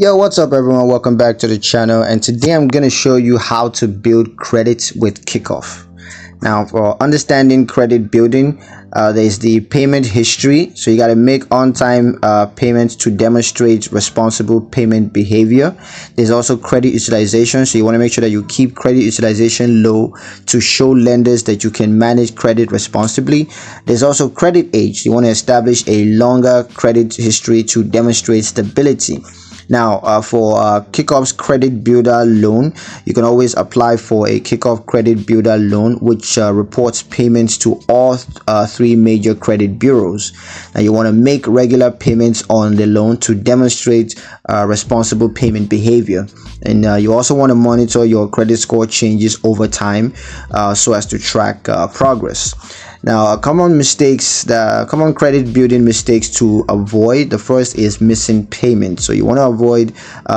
Yo, what's up everyone? Welcome back to the channel, and today I'm going to show you how to build credit with Kikoff. Now, for understanding credit building, there's the payment history. So you got to make on-time payments to demonstrate responsible payment behavior. There's also credit utilization. So you want to make sure that you keep credit utilization low to show lenders that you can manage credit responsibly. There's also credit age. You want to establish a longer credit history to demonstrate stability. Now, for Kikoff's credit builder loan, you can always apply for a Kikoff credit builder loan, which reports payments to all three major credit bureaus. Now, you want to make regular payments on the loan to demonstrate responsible payment behavior. And you also want to monitor your credit score changes over time so as to track progress. Now, common credit building mistakes to avoid. The first is missing payments. So you want to avoid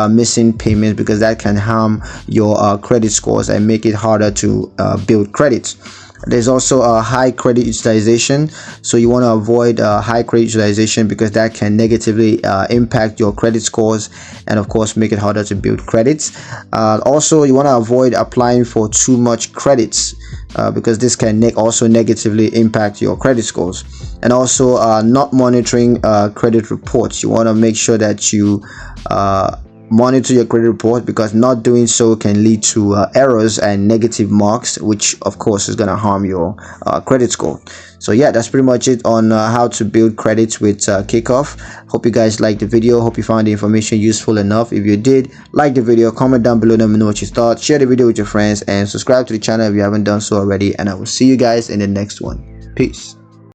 missing payments because that can harm your credit scores and make it harder to build credit. There's also a high credit utilization. So you want to avoid high credit utilization because that can negatively impact your credit scores and of course make it harder to build credits. Also, you want to avoid applying for too much credits because this can also negatively impact your credit scores. And also not monitoring credit reports. You want to make sure that you monitor your credit report, because not doing so can lead to errors and negative marks, which of course is going to harm your credit score. So yeah, that's pretty much it on how to build credits with Kikoff. Hope you guys liked the video. Hope you found the information useful enough. If you did, like the video, comment down below, let me know what you thought, share the video with your friends, and subscribe to the channel if you haven't done so already. And I will see you guys in the next one. Peace.